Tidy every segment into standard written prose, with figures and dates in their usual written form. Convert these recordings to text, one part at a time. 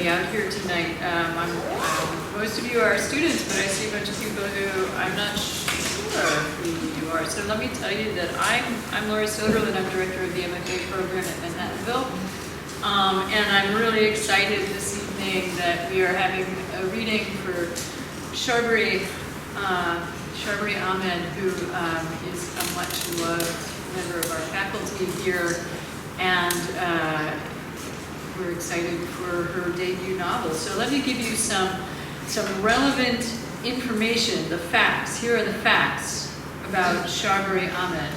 me out here tonight. Most of you are students, but I see a bunch of people who I'm not sure who you are. So let me tell you that I'm Lori Soderl, and I'm director of the MFA program at Manhattanville. And I'm really excited this evening that we are having a reading for Sharbari Ahmed, who is a much loved member of our faculty here, and we're excited for her debut novel. So let me give you some relevant information, the facts. Here are the facts about Sharbari Ahmed.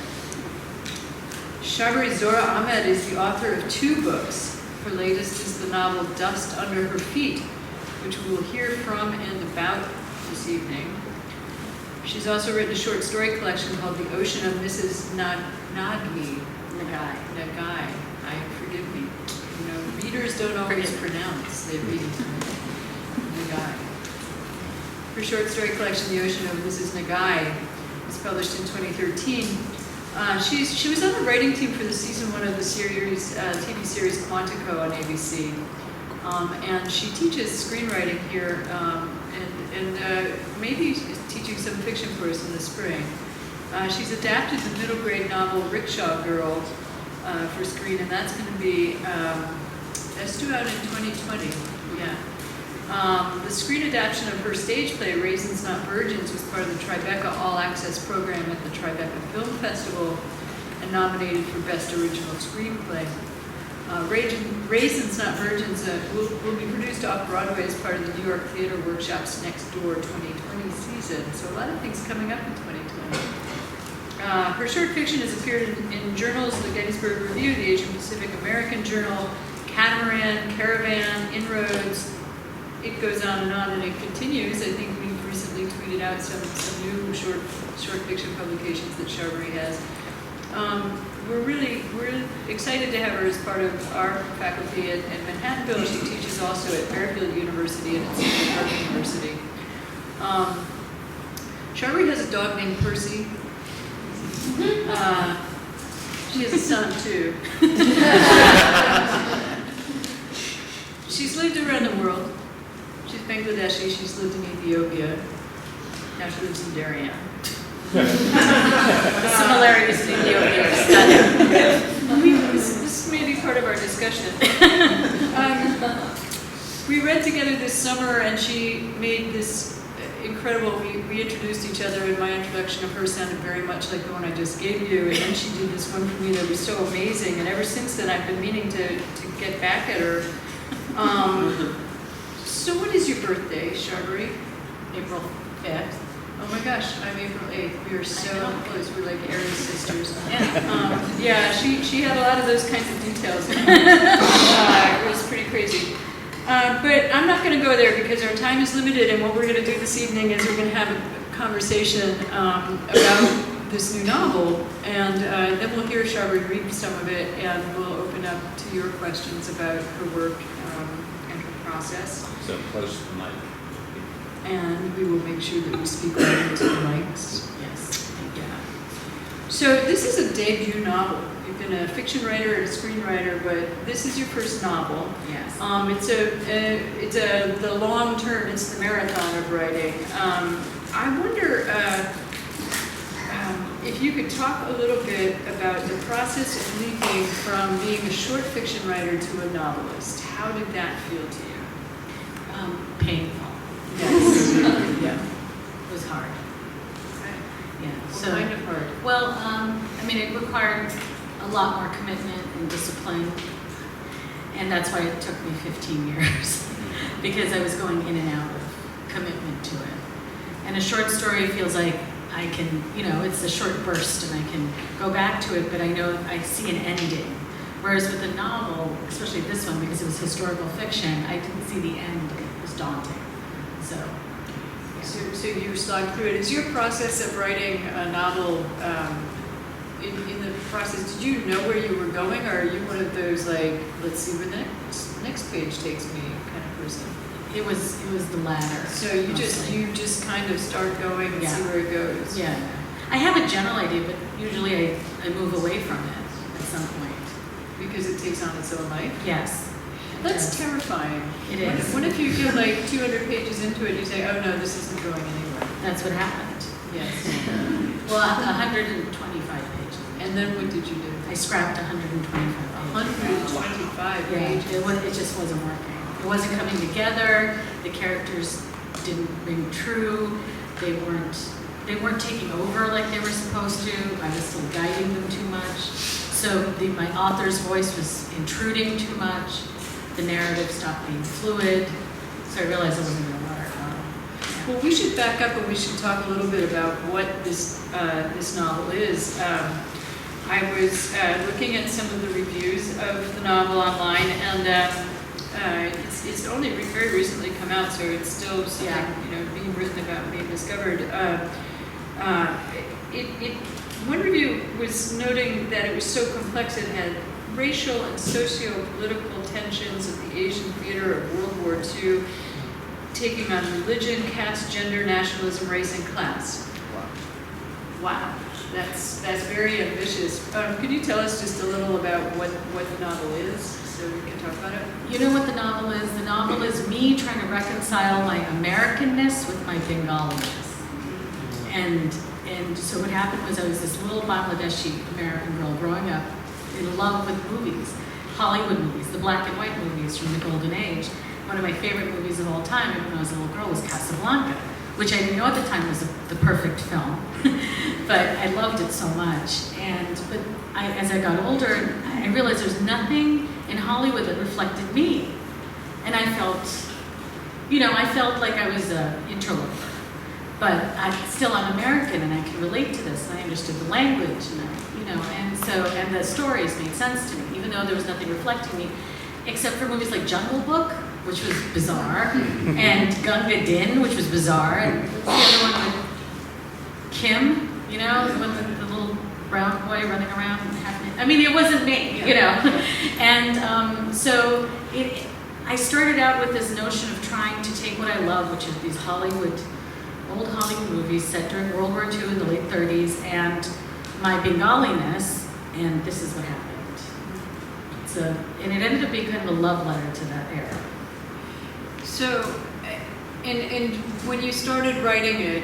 Sharbari Zora Ahmed is the author of 2 books. Her latest is the novel Dust Under Her Feet, which we will hear from and about this evening. She's also written a short story collection called The Ocean of Mrs. Nagai. Forgive me. You know, readers don't always pronounce. They read Nagai. Her short story collection, The Ocean of Mrs. Nagai, was published in 2013. She was on the writing team for the season 1 of the series, TV series Quantico on ABC. And she teaches screenwriting here, and maybe teaching some fiction for us in the spring. She's adapted the middle grade novel Rickshaw Girl for screen, and that's going to be, that's due out in 2020, yeah. The screen adaptation of her stage play, Raisins Not Virgins, was part of the Tribeca All Access program at the Tribeca Film Festival and nominated for Best Original Screenplay. Raisins Not Virgins will be produced off-Broadway as part of the New York Theater Workshop's Next Door 2020 season. So a lot of things coming up in 2020. Her short fiction has appeared in journals, the Gettysburg Review, the Asian Pacific American Journal, Catamaran, Caravan, Inroads. It goes on, and it continues. I think we've recently tweeted out some new short fiction publications that Sharbari has. We're excited to have her as part of our faculty at Manhattanville. She teaches also at Fairfield University and at Central Park University. Sharbari has a dog named Percy. She has a son too. She's lived around the world. She's Bangladeshi. She's lived in Ethiopia. Now she lives in Darien. The similarities in Ethiopia are stunning. This may be part of our discussion. We read together this summer, and she made this incredible, we introduced each other, and my introduction of her sounded very much like the one I just gave you, and then she did this one for me that was so amazing, and ever since then I've been meaning to get back at her. So what is your birthday, Sharbari? April 5th. Oh my gosh, I'm April 8th. We are so close. We're like Aries sisters. Yeah. Yeah, she had a lot of those kinds of details. It was pretty crazy. But I'm not going to go there because our time is limited, and what we're going to do this evening is we're going to have a conversation about this new novel, and then we'll hear Sharbari read some of it, and we'll open up to your questions about her work and her process. So close to the mic. And we will make sure that we speak right into the mics. Yes. Yeah. So this is a debut novel. You've been a fiction writer and a screenwriter, but this is your first novel. Yes. It's the long term. It's the marathon of writing. I wonder if you could talk a little bit about the process of leaping from being a short fiction writer to a novelist. How did that feel to you? Painful. Yes. Yeah. It was hard. Okay. Yeah. What kind of hard? Well, I mean, it required a lot more commitment and discipline, and that's why it took me 15 years, because I was going in and out of commitment to it. And a short story feels like I can, it's a short burst, and I can go back to it, but I know I see an ending. Whereas with a novel, especially this one, because it was historical fiction, I didn't see the end. It was daunting. So, yeah. So you slogged through it. Is your process of writing a novel, in the process, did you know where you were going, or are you one of those, like, let's see where the next page takes me kind of person? It was the latter. So you just kind of start going and see where it goes. Yeah. I have a general idea, but usually I move away from it at some point. Because it takes on its own life? Yes. That's terrifying. It is. What if you get like 200 pages into it, you say, oh no, this isn't going anywhere? That's what happened. Yes. Well, 125 pages. And then what did you do? I scrapped 125 pages. 125 Yeah, pages. it just wasn't working. It wasn't coming together. The characters didn't ring true. They weren't taking over like they were supposed to. I was still guiding them too much. So my author's voice was intruding too much. The narrative stopped being fluid. So I realized it wasn't going to work. Yeah. Well, we should back up and we should talk a little bit about what this novel is. I was looking at some of the reviews of the novel online, and it's only very recently come out, so it's still something being written about, being discovered. One review was noting that it was so complex it had racial and socio-political tensions of the Asian theater of World War II, taking on religion, caste, gender, nationalism, race, and class. Wow, that's very ambitious. Could you tell us just a little about what the novel is, so we can talk about it? You know what the novel is? The novel is me trying to reconcile my Americanness with my Bengaliness. And so what happened was I was this little Bangladeshi American girl growing up in love with movies, Hollywood movies, the black and white movies from the Golden Age. One of my favorite movies of all time when I was a little girl was Casablanca, which I didn't know at the time was the perfect film, but I loved it so much. But as I got older, I realized there's nothing in Hollywood that reflected me. And I felt like I was an interloper. But I'm American, and I can relate to this, and I understood the language, and the stories made sense to me, even though there was nothing reflecting me, except for movies like Jungle Book, which was bizarre, and Gunga Din, which was bizarre, and what's the other one with Kim, the one with the little brown boy running around. It wasn't me, And so I started out with this notion of trying to take what I love, which is these old Hollywood movies set during World War II in the late 30s, and my Bengaliness, and this is what happened. And it ended up being kind of a love letter to that era. So, and when you started writing it,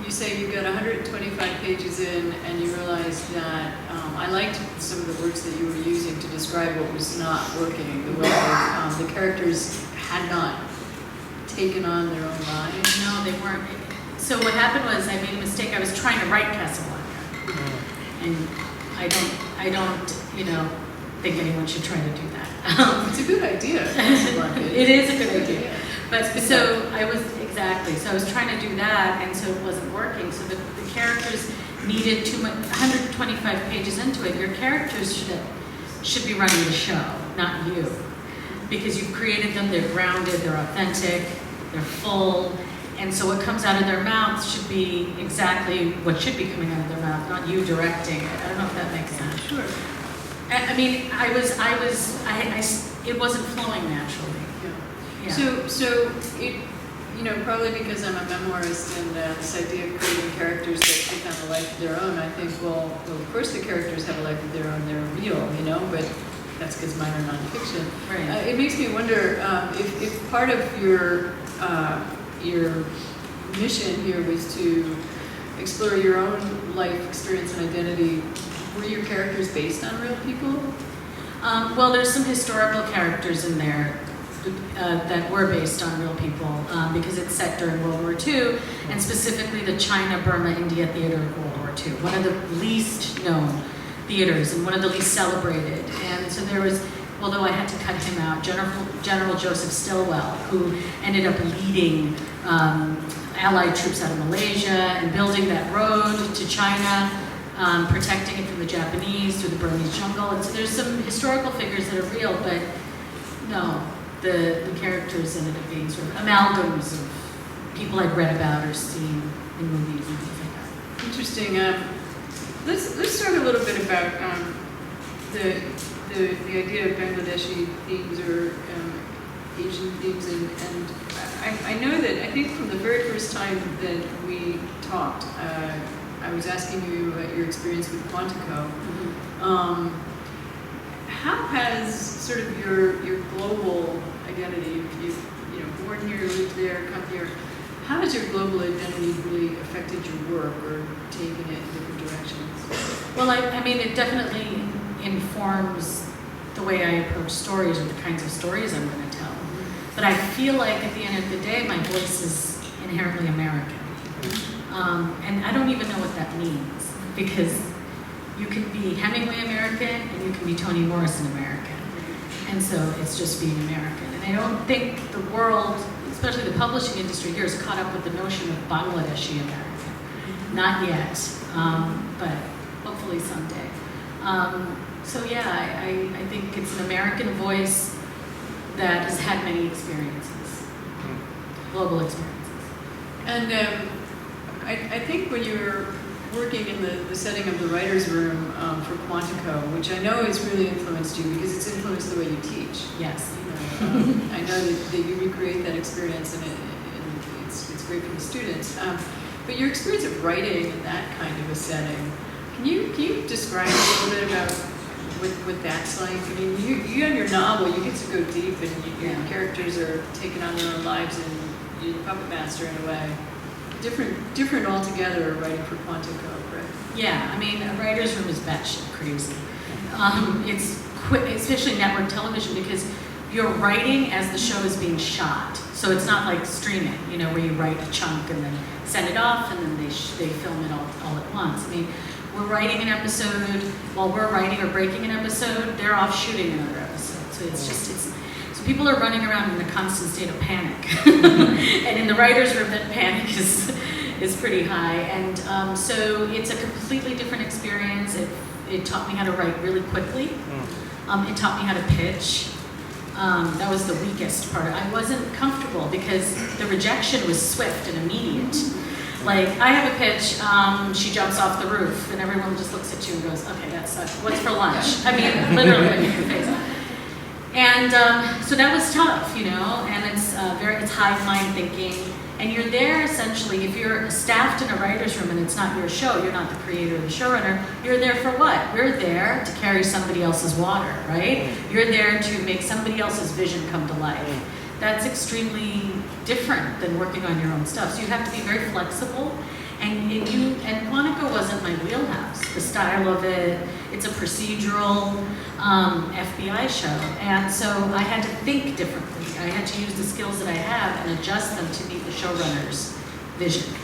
you say you got 125 pages in, and you realized that I liked some of the words that you were using to describe what was not working, the way that, the characters had not taken on their own lives. No, they weren't. So what happened was I made a mistake. I was trying to write Casablanca, and I don't, think anyone should try to do that. It's a good idea. It is a good idea. But so I was trying to do that, and so it wasn't working. So the characters needed too much. 125 pages into it, your characters should be running the show, not you, because you've created them. They're grounded. They're authentic. They're full. And so what comes out of their mouths should be exactly what should be coming out of their mouth, not you directing it. I don't know if that makes sense. Sure. It wasn't flowing naturally. Yeah. So it, probably because I'm a memoirist and this idea of creating characters that take on a life of their own, I think, well, of course the characters have a life of their own, they're real, but that's because mine are nonfiction. Right. It makes me wonder if part of your mission here was to explore your own life experience and identity. Were your characters based on real people? Well, there's some historical characters in there that were based on real people because it's set during World War II, and specifically the China, Burma, India theater of World War II, one of the least known theaters and one of the least celebrated. And so there was, although I had to cut him out, General Joseph Stilwell, who ended up leading Allied troops out of Malaysia and building that road to China, protecting it from the Japanese through the Burmese jungle. And so there's some historical figures that are real, but no, the characters ended up being sort of amalgams of people I'd read about or seen in movies and things like that. Interesting. Let's talk a little bit about the idea of Bangladeshi themes or Asian themes, and I know that I think from the very first time that we talked, I was asking you about your experience with Quantico. Mm-hmm. how has sort of your global identity, you've born here, lived there, come here, how has your global identity really affected your work or taken it in different directions? Well, I mean, it definitely informs the way I approach stories or the kinds of stories I'm going to tell. But I feel like at the end of the day, my voice is inherently American. And I don't even know what that means, because you can be Hemingway American and you can be Toni Morrison American. And so it's just being American. And I don't think the world, especially the publishing industry here, is caught up with the notion of Bangladeshi American. Not yet, but hopefully someday. So yeah, I think it's an American voice that has had many experiences, global experiences. And I think when you were working in the setting of the writer's room for Quantico, which I know has really influenced you because it's influenced the way you teach. Yes. I know that you recreate that experience, and it's great for the students. But your experience of writing in that kind of a setting, can you describe a little bit about what that's like? I mean, you in your novel, you get to go deep, and your characters are taking on their own lives, and you're the puppet master in a way. Different altogether writing for Quantico, right? Yeah, I mean, a writer's room is batshit crazy. It's quick, especially network television, because you're writing as the show is being shot. So it's not like streaming, where you write a chunk and then send it off, and then they film it all at once. I mean, we're writing an episode, while we're writing or breaking an episode, they're off shooting another episode. So so people are running around in a constant state of panic. And in the writer's room, that panic is pretty high. And so it's a completely different experience. It taught me how to write really quickly. It taught me how to pitch. That was the weakest part. I wasn't comfortable because the rejection was swift and immediate. Like, I have a pitch, she jumps off the roof, and everyone just looks at you and goes, okay, that's what's for lunch? I mean, literally, in your face. And so that was tough, and it's hive mind thinking. And you're there essentially, if you're staffed in a writer's room and it's not your show, you're not the creator or the showrunner, you're there for what? We're there to carry somebody else's water, right? You're there to make somebody else's vision come to life. That's extremely different than working on your own stuff. So you have to be very flexible. And Quantico wasn't my wheelhouse. The style of it, it's a procedural FBI show. And so I had to think differently. I had to use the skills that I have and adjust them to meet the showrunner's vision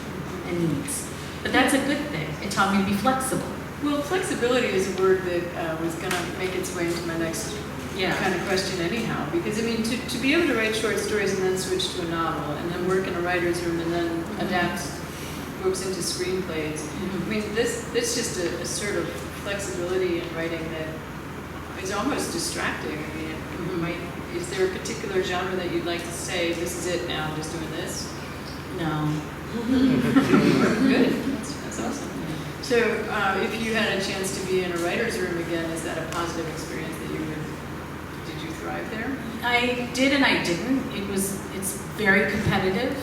and needs. But that's a good thing. It taught me to be flexible. Well, flexibility is a word that was going to make its way into my next kind of question anyhow. Because, I mean, to be able to write short stories and then switch to a novel and then work in a writer's room and then adapt books into screenplays, I mean, this just a sort of flexibility in writing that is almost distracting. I mean, is there a particular genre that you'd like to say, this is it now, I'm just doing this? No. Good. That's awesome. So if you had a chance to be in a writer's room again, is that a positive experience that did you thrive there? I did and I didn't. It's very competitive.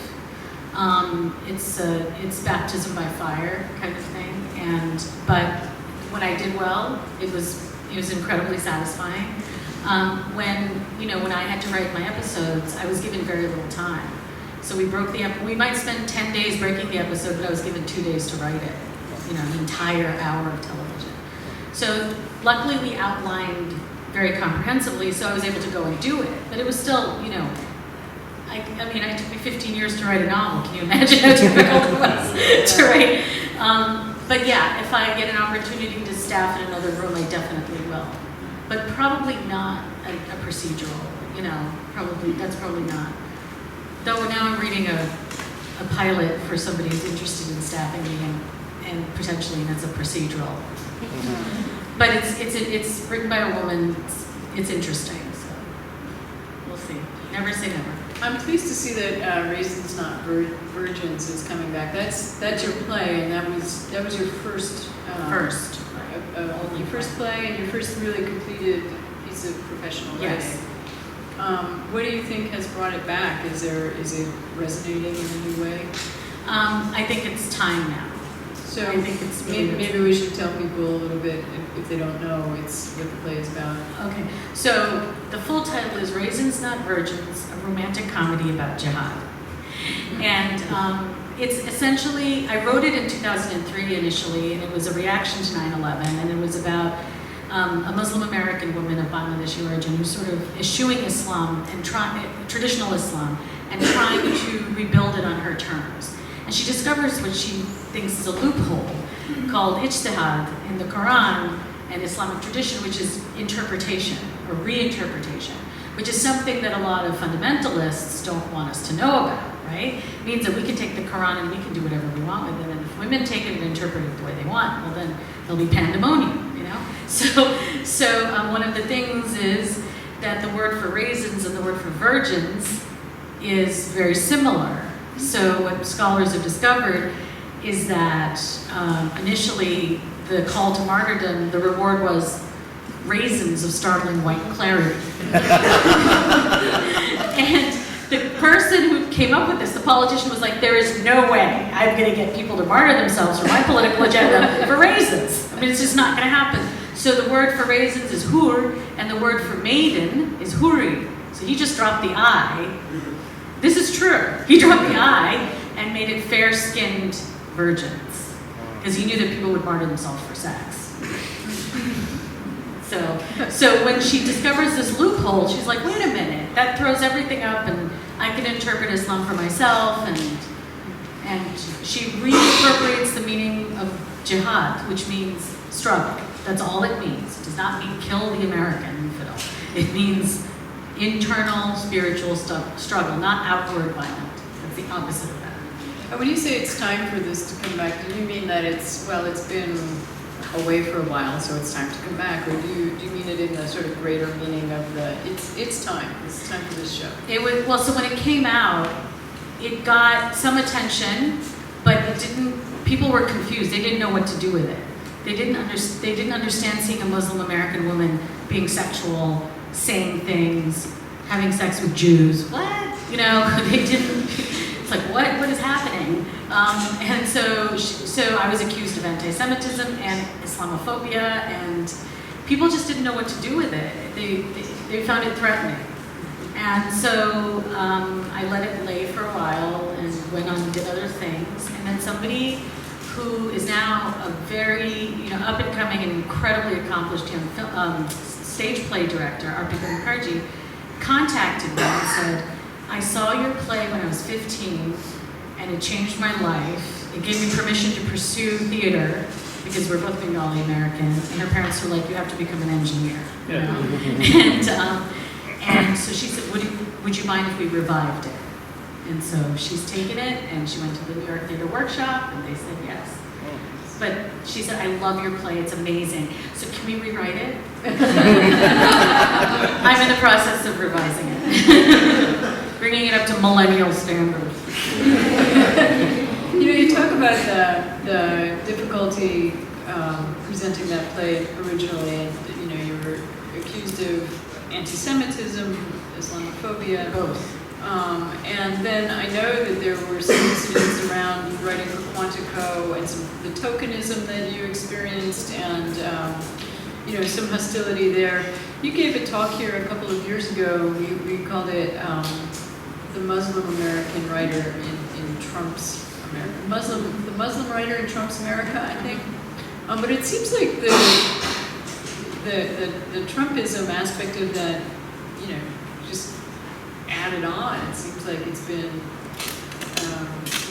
It's baptism by fire kind of thing. But when I did well, it was incredibly satisfying. When I had to write my episodes, I was given very little time. So we might spend 10 days breaking the episode, but I was given 2 days to write it, the entire hour of television. So luckily we outlined very comprehensively, so I was able to go and do it. But it was still, it took me 15 years to write a novel. Can you imagine how difficult it was to write? But yeah, if I get an opportunity to staff in another room, I definitely will. But probably not a procedural, that's probably not. Though now I'm reading a pilot for somebody who's interested in staffing me and potentially, and it's a procedural. But it's written by a woman, it's interesting, so we'll see. Never say never. I'm pleased to see that Raisins Not Virgins is coming back. That's your play, and that was your first your first play and your first really completed piece of professional writing. Yes. What do you think has brought it back? Is it resonating in a new way? I think it's time now. So I think it's really maybe we should tell people a little bit, if they don't know, it's what the play is about. Okay, so the full title is Raisins Not Virgins, a romantic comedy about jihad. And it's essentially, I wrote it in 2003 initially, and it was a reaction to 9/11, and it was about a Muslim American woman of Bangladeshi origin who sort of eschewing Islam and traditional Islam and trying to rebuild it on her terms. And she discovers what she thinks is a loophole called ijtihad in the Quran and Islamic tradition, which is interpretation or reinterpretation, which is something that a lot of fundamentalists don't want us to know about, right? It means that we can take the Quran and we can do whatever we want with it, and if women take it and interpret it the way they want, well then there'll be pandemonium, you know? So one of the things is that the word for raisins and the word for virgins is very similar. So what scholars have discovered is that initially the call to martyrdom, the reward was raisins of startling white clarity. And the person who came up with this, the politician, was like, there is no way I'm going to get people to martyr themselves for my political agenda for raisins. I mean, it's just not going to happen. So the word for raisins is hur, and the word for maiden is huri. So he just dropped the I. This is true. He dropped the I and made it fair-skinned virgins, because he knew that people would martyr themselves for sex. So when she discovers this loophole, she's like, wait a minute, that throws everything up, and I can interpret Islam for myself, and she reinterprets the meaning of jihad, which means struggle. That's all it means. It does not mean kill the American infidel. It means internal spiritual struggle, not outward violent. That's the opposite of that. And when you say it's time for this to come back, do you mean that it's been away for a while, so it's time to come back, or do you mean it in the sort of greater meaning of it's time for this show? It was, well, so when it came out, it got some attention, but it didn't. People were confused. They didn't know what to do with it. They didn't understand seeing a Muslim American woman being sexual, saying things, having sex with Jews. What? You know, they didn't. It's like, what is happening? And so I was accused of anti-Semitism and Islamophobia, and people just didn't know what to do with it. They found it threatening. And so I let it lay for a while and went on and did other things. And then somebody who is now a very up-and-coming and incredibly accomplished young stage play director, Arpita Mukherjee, contacted me and said, I saw your play when I was 15, and it changed my life. It gave me permission to pursue theater, because we're both Bengali American, and her parents were like, you have to become an engineer. You know? And so she said, would you mind if we revived it? And so she's taken it, and she went to the New York Theater Workshop, and they said yes. But she said, I love your play, it's amazing. So can we rewrite it? I'm in the process of revising it. Bringing it up to millennial standards. You talk about the difficulty presenting that play originally, and you were accused of anti-Semitism, Islamophobia. Both. And then I know that there were some incidents around writing for Quantico and the tokenism that you experienced, and some hostility there. You gave a talk here a couple of years ago. We called it the Muslim American writer in Trump's America. The Muslim writer in Trump's America, I think. But it seems like the Trumpism aspect of that, just added on. It seems like it's been,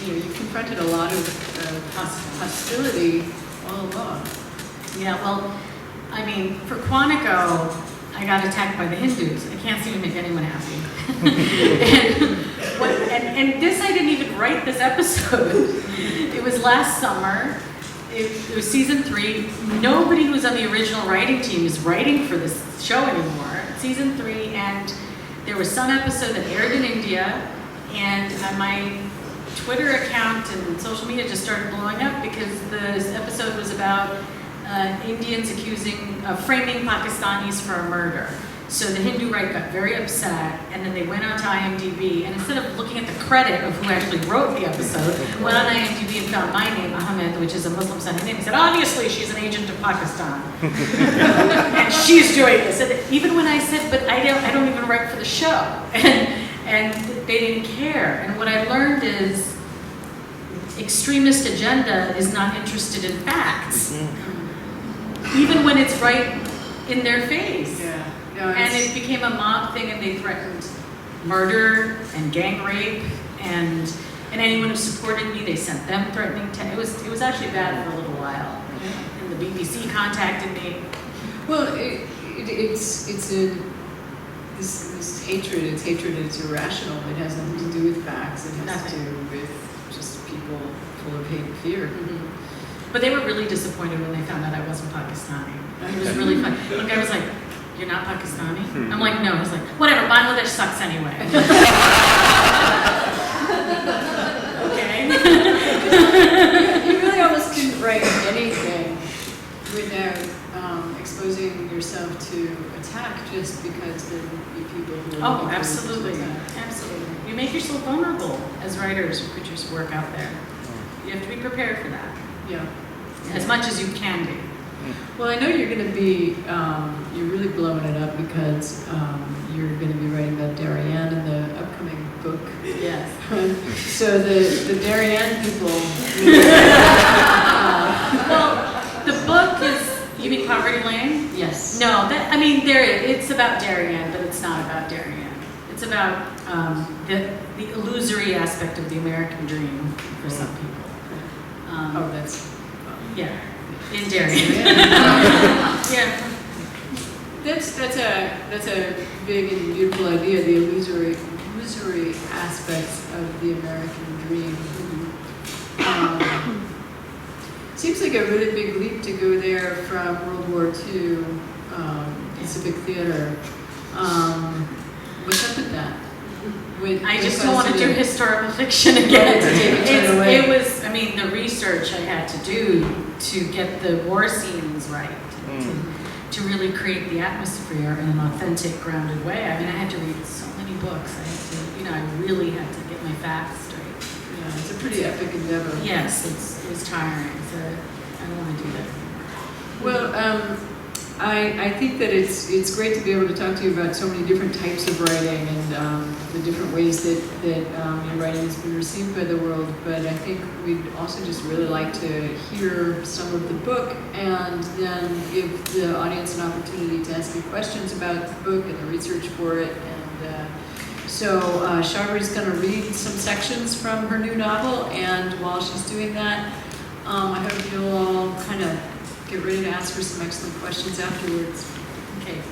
you've confronted a lot of hostility all along. Yeah, well, I mean, for Quantico, I got attacked by the Hindus. I can't seem to make anyone happy. and this, I didn't even write this episode. It was last summer. It was season 3. Nobody who was on the original writing team is writing for this show anymore. Season 3, and there was some episode that aired in India, and my Twitter account and social media just started blowing up because this episode was about Indians framing Pakistanis for a murder. So the Hindu Right got very upset, and then they went on to IMDb, and instead of looking at the credit of who actually wrote the episode, went on IMDb and found my name, Ahmed, which is a Muslim-sounding name. He said, obviously she's an agent of Pakistan, and she's doing this. And even when I said, but I don't even write for the show, and they didn't care. And what I learned is, extremist agenda is not interested in facts, even when it's right in their face. Yeah. No, And it became a mob thing, and they threatened murder and gang rape, and anyone who supported me, they sent them threatening it was actually bad for a little while. And the BBC contacted me. Well, it's this hatred. It's hatred. It's irrational. It has nothing to do with facts. It has to do with just people full of hate and fear. But they were really disappointed when they found out I wasn't Pakistani. It was really fun. One guy was like, "You're not Pakistani?" I'm like, "No." He's like, "Whatever, Bangladesh sucks anyway." Okay. You really almost couldn't write anything without exposing yourself to attack just because there would be people who are Oh, absolutely. Absolutely. You make yourself vulnerable as writers or put your work out there. You have to be prepared for that. Yeah. As much as you can be. Well, I know you're going to be, you're really blowing it up because you're going to be writing about Darien in the upcoming book. Yes. So the Darien people. Well, the book is, you mean Poverty Lane? Yes. No, it's about Darien, but it's not about Darien. It's about the illusory aspect of the American dream for some people. Oh, that's. Yeah. In Darien. Yeah. That's a big and beautiful idea, the illusory aspects of the American dream. Seems like a really big leap to go there from World War II, Pacific Theater. What's up with that? I just don't want to do historical fiction again. It was, I mean, the research I had to do to get the war scenes right, to really create the atmosphere in an authentic, grounded way. I mean, I had to read so many books. I really had to get my facts straight. Yeah, it's a pretty epic endeavor. Yes, it was tiring, so I don't want to do that anymore. Well, I think that it's great to be able to talk to you about so many different types of writing and the different ways that your writing has been received by the world. But I think we'd also just really like to hear some of the book and then give the audience an opportunity to ask you questions about the book and the research for it. And so Sharbari's going to read some sections from her new novel, and while she's doing that, I hope you'll all kind of get ready to ask her some excellent questions afterwards. Okay.